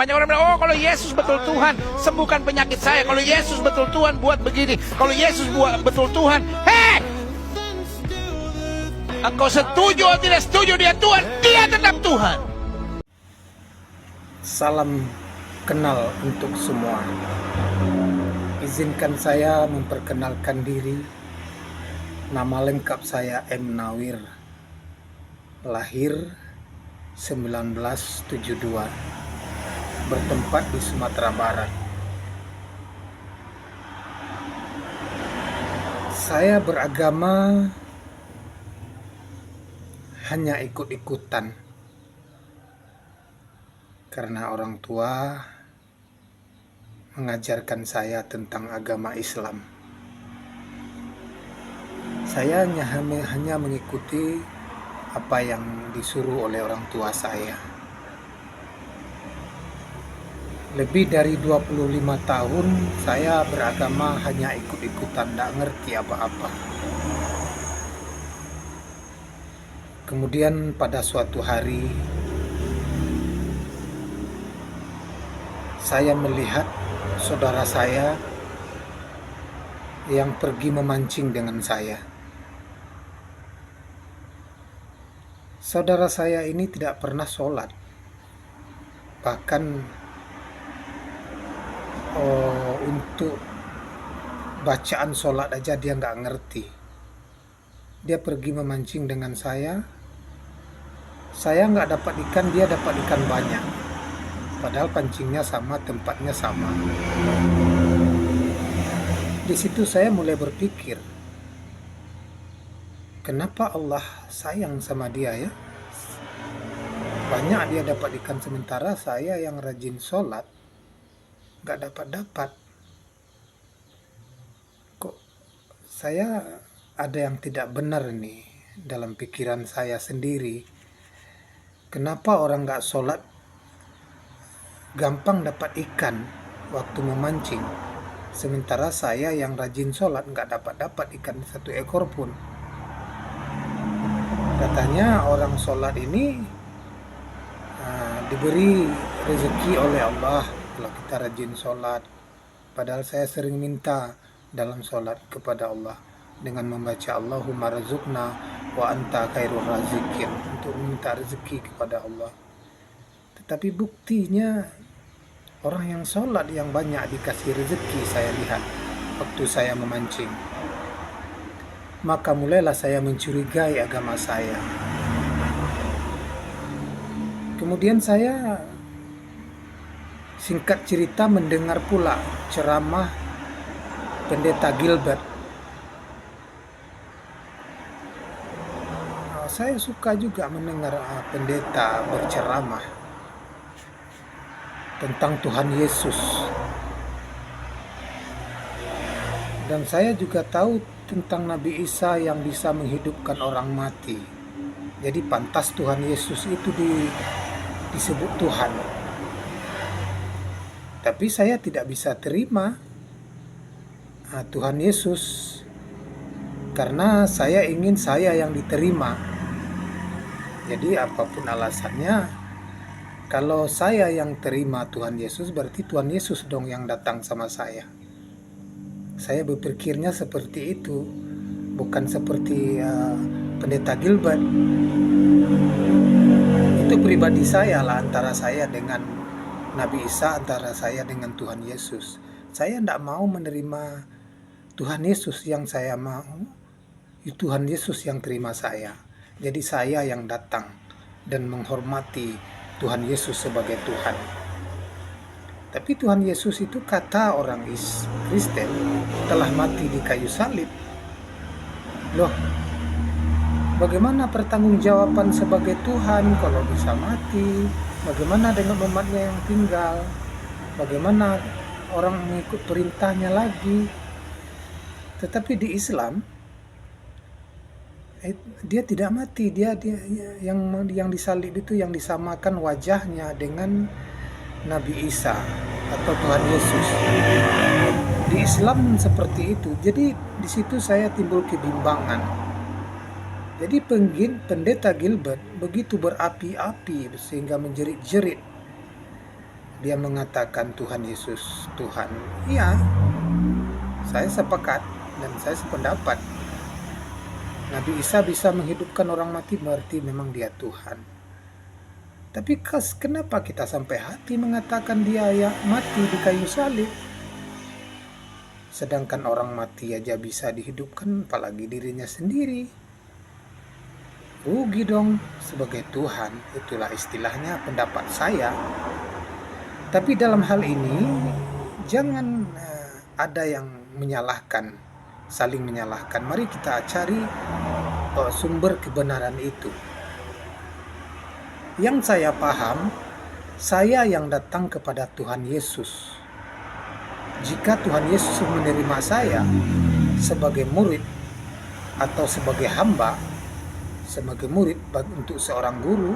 Banyak orang bilang, oh kalau Yesus betul Tuhan, sembuhkan penyakit saya. Kalau Yesus betul Tuhan, buat begini. Kalau Yesus buat betul Tuhan, hei! Engkau setuju atau tidak setuju dia Tuhan, dia tetap Tuhan. Salam kenal untuk semua. Izinkan saya memperkenalkan diri. Nama lengkap saya M. Nawir. Lahir 1972. Bertempat di Sumatera Barat. Saya beragama hanya ikut-ikutan karena orang tua mengajarkan saya tentang agama Islam. Saya hanya mengikuti apa yang disuruh oleh orang tua saya. Lebih dari 25 tahun saya beragama hanya ikut-ikutan, tidak ngerti apa-apa. Kemudian pada suatu hari saya melihat saudara saya yang pergi memancing dengan saya. Saudara saya ini tidak pernah sholat. Bahkan untuk bacaan sholat aja dia nggak ngerti. Dia pergi memancing dengan saya nggak dapat ikan, dia dapat ikan banyak. Padahal pancingnya sama, tempatnya sama. Di situ saya mulai berpikir, kenapa Allah sayang sama dia ya? Banyak dia dapat ikan, sementara saya yang rajin sholat nggak dapat. Kok saya ada yang tidak benar nih dalam pikiran saya sendiri. Kenapa orang nggak sholat gampang dapat ikan waktu memancing, sementara saya yang rajin sholat nggak dapat ikan satu ekor pun. Katanya orang sholat ini diberi rezeki oleh Allah kalau kita rajin sholat. Padahal saya sering minta dalam sholat kepada Allah dengan membaca Allahumma razukna wa anta khairur razikin, untuk meminta rezeki kepada Allah. Tetapi buktinya orang yang sholat yang banyak dikasih rezeki saya lihat waktu saya memancing. Maka mulailah saya mencurigai agama saya. Kemudian saya singkat cerita mendengar pula ceramah Pendeta Gilbert. Saya suka juga mendengar pendeta berceramah tentang Tuhan Yesus. Dan saya juga tahu tentang Nabi Isa yang bisa menghidupkan orang mati. Jadi pantas Tuhan Yesus itu disebut Tuhan. Tapi saya tidak bisa terima Tuhan Yesus karena saya ingin saya yang diterima. Jadi apapun alasannya, kalau saya yang terima Tuhan Yesus, berarti Tuhan Yesus dong yang datang sama saya. Saya berpikirnya seperti itu, bukan seperti Pendeta Gilbert. Itu pribadi saya lah, antara saya dengan Nabi Isa, antara saya dengan Tuhan Yesus. Saya tidak mau menerima Tuhan Yesus yang saya mau, Tuhan Yesus yang terima saya. Jadi saya yang datang dan menghormati Tuhan Yesus sebagai Tuhan. Tapi Tuhan Yesus itu kata orang Kristen telah mati di kayu salib. Loh, bagaimana pertanggungjawaban sebagai Tuhan kalau bisa mati? Bagaimana dengan umatnya yang tinggal? Bagaimana orang mengikut perintahnya lagi? Tetapi di Islam dia tidak mati, dia yang disalib itu yang disamakan wajahnya dengan Nabi Isa atau Tuhan Yesus. Di Islam seperti itu. Jadi di situ saya timbul kebimbangan. Jadi Pendeta Gilbert begitu berapi-api sehingga menjerit-jerit dia mengatakan Tuhan Yesus Tuhan. Iya, saya sepakat dan saya sependapat. Nabi Isa bisa menghidupkan orang mati, berarti memang dia Tuhan. Tapi kenapa kita sampai hati mengatakan dia ya mati di kayu salib? Sedangkan orang mati aja bisa dihidupkan, apalagi dirinya sendiri. Rugi dong sebagai Tuhan, itulah istilahnya pendapat saya. Tapi dalam hal ini jangan ada yang menyalahkan, saling menyalahkan. Mari kita cari sumber kebenaran itu. Yang saya paham, saya yang datang kepada Tuhan Yesus. Jika Tuhan Yesus menerima saya sebagai murid atau sebagai hamba, sebagai murid untuk seorang guru,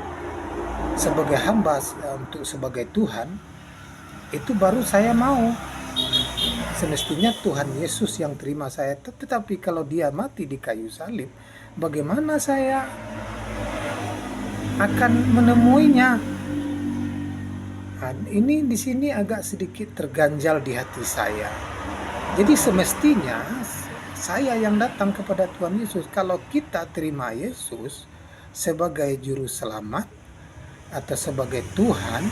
sebagai hamba untuk sebagai Tuhan, itu baru saya mau. Semestinya Tuhan Yesus yang terima saya, tetapi kalau dia mati di kayu salib, bagaimana saya akan menemuinya? Nah, ini di sini agak sedikit terganjal di hati saya. Jadi semestinya saya yang datang kepada Tuhan Yesus. Kalau kita terima Yesus sebagai juru selamat atau sebagai Tuhan,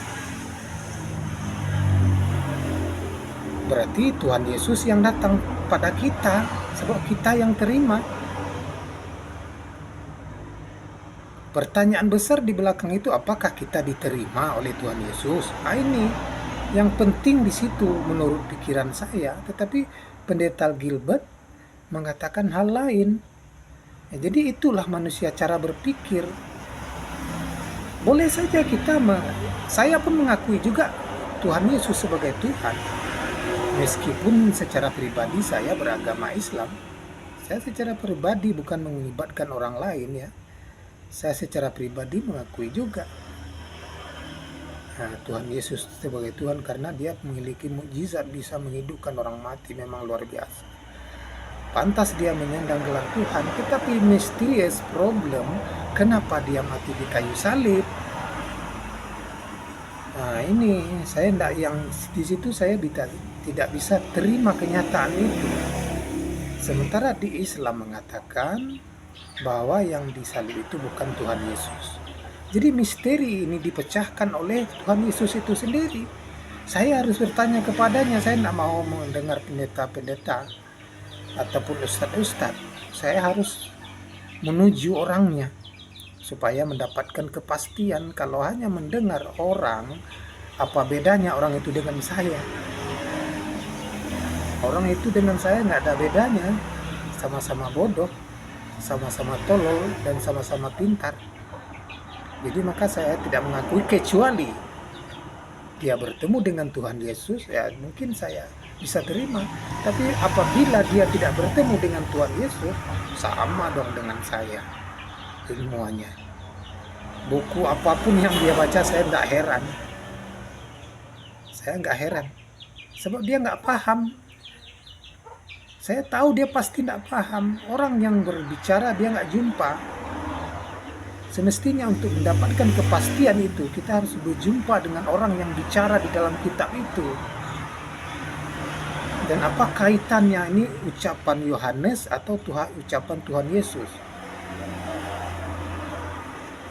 berarti Tuhan Yesus yang datang pada kita, sebab kita yang terima. Pertanyaan besar di belakang itu, apakah kita diterima oleh Tuhan Yesus? Nah, ini yang penting di situ menurut pikiran saya. Tetapi Pendeta Gilbert mengatakan hal lain. Jadi itulah manusia cara berpikir. Boleh saja saya pun mengakui juga Tuhan Yesus sebagai Tuhan. Meskipun secara pribadi saya beragama Islam. Saya secara pribadi bukan melibatkan orang lain ya. Saya secara pribadi mengakui juga Tuhan Yesus sebagai Tuhan karena dia memiliki mukjizat bisa menghidupkan orang mati, memang luar biasa. Pantas dia menyandang gelar Tuhan, tetapi mysterious problem, kenapa dia mati di kayu salib? Nah, ini saya yang di situ saya tidak bisa terima kenyataan itu. Sementara di Islam mengatakan bahwa yang disalib itu bukan Tuhan Yesus. Jadi misteri ini dipecahkan oleh Tuhan Yesus itu sendiri. Saya harus bertanya kepadanya, saya tidak mau mendengar pendeta-pendeta ataupun ustadz-ustadz. Saya harus menuju orangnya supaya mendapatkan kepastian. Kalau hanya mendengar orang, apa bedanya orang itu dengan saya? Orang itu dengan saya nggak ada bedanya, sama-sama bodoh, sama-sama tolol, dan sama-sama pintar. Jadi maka saya tidak mengakui, kecuali dia bertemu dengan Tuhan Yesus, ya mungkin saya bisa terima. Tapi apabila dia tidak bertemu dengan Tuhan Yesus, sama dong dengan saya ilmuannya. Buku apapun yang dia baca saya nggak heran. Saya nggak heran, sebab dia nggak paham. Saya tahu dia pasti tidak paham. Orang yang berbicara dia nggak jumpa. Semestinya untuk mendapatkan kepastian itu, kita harus berjumpa dengan orang yang bicara di dalam kitab itu. Dan apa kaitannya ini ucapan Yohanes atau ucapan Tuhan Yesus?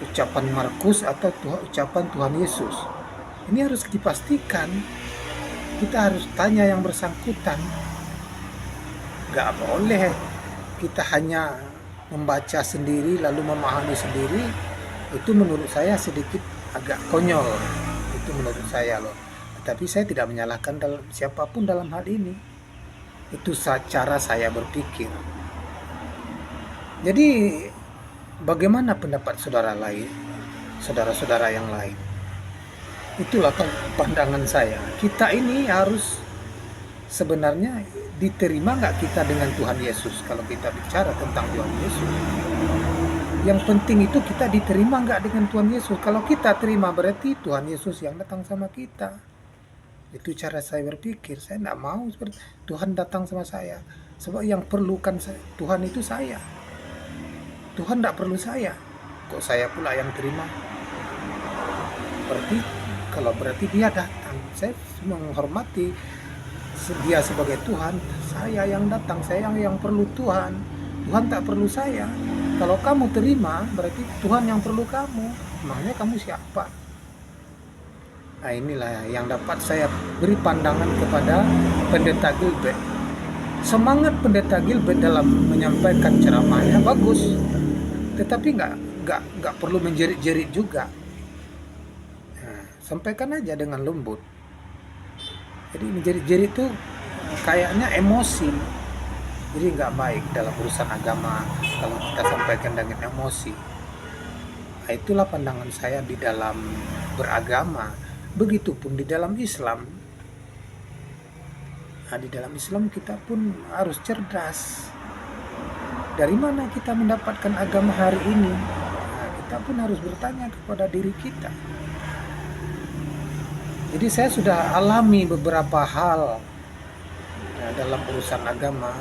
Ucapan Markus atau ucapan Tuhan Yesus? Ini harus dipastikan. Kita harus tanya yang bersangkutan. Gak boleh kita hanya membaca sendiri lalu memahami sendiri. Itu menurut saya sedikit agak konyol. Itu menurut saya loh. Tapi saya tidak menyalahkan siapapun dalam hal ini. Itu cara saya berpikir. Jadi bagaimana pendapat saudara-saudara yang lain? Itulah pandangan saya. Kita ini harus sebenarnya diterima nggak kita dengan Tuhan Yesus? Kalau kita bicara tentang Tuhan Yesus, yang penting itu kita diterima nggak dengan Tuhan Yesus. Kalau kita terima, berarti Tuhan Yesus yang datang sama kita. Itu cara saya berpikir. Saya tidak mau seperti Tuhan datang sama saya, sebab yang perlukan Tuhan itu saya. Tuhan tidak perlu saya. Kok saya pula yang terima? Berarti kalau berarti dia datang. Saya menghormati dia sebagai Tuhan. Saya yang datang, saya yang perlu Tuhan. Tuhan tak perlu saya. Kalau kamu terima, berarti Tuhan yang perlu kamu. Makanya kamu siapa? Nah, inilah yang dapat saya beri pandangan kepada Pendeta Gilbert. Semangat Pendeta Gilbert dalam menyampaikan ceramahnya bagus, tetapi nggak perlu menjerit-jerit juga. Nah, sampaikan aja dengan lembut. Jadi menjerit-jerit itu kayaknya emosi. Jadi nggak baik dalam urusan agama kalau kita sampaikan dengan emosi. Nah, itulah pandangan saya di dalam beragama. Begitupun di dalam Islam. Nah, di dalam Islam kita pun harus cerdas. Dari mana kita mendapatkan agama hari ini? Nah, kita pun harus bertanya kepada diri kita. Jadi saya sudah alami beberapa hal dalam urusan agama.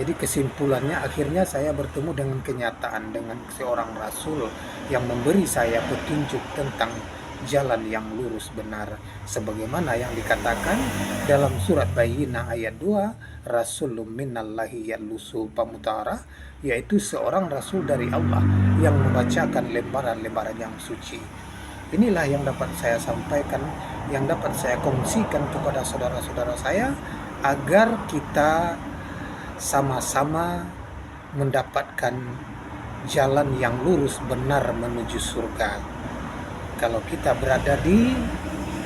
Jadi kesimpulannya akhirnya saya bertemu dengan kenyataan, dengan seorang rasul yang memberi saya petunjuk tentang jalan yang lurus benar, sebagaimana yang dikatakan dalam surat Bayyinah ayat 2, Rasulun minallahi yatlusu pamutara, yaitu seorang rasul dari Allah yang membacakan lembaran-lembaran yang suci. Inilah yang dapat saya sampaikan, yang dapat saya kongsikan kepada saudara-saudara saya, agar kita sama-sama mendapatkan jalan yang lurus benar menuju surga. Kalau kita berada di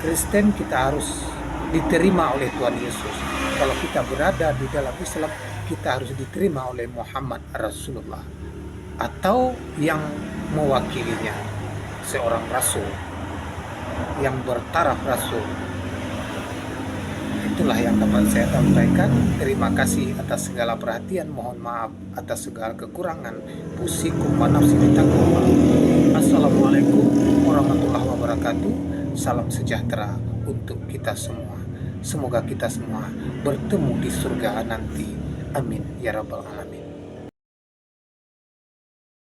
Kristen, kita harus diterima oleh Tuhan Yesus. Kalau kita berada di dalam Islam, kita harus diterima oleh Muhammad Rasulullah atau yang mewakilinya, seorang rasul yang bertaraf rasul. Itulah yang dapat saya sampaikan. Terima kasih atas segala perhatian. Mohon maaf atas segala kekurangan. Pusikum wa nafsi bitaqwa. Assalamualaikum warahmatullahi wabarakatuh. Salam sejahtera untuk kita semua. Semoga kita semua bertemu di surga nanti. Amin ya rabbal alamin.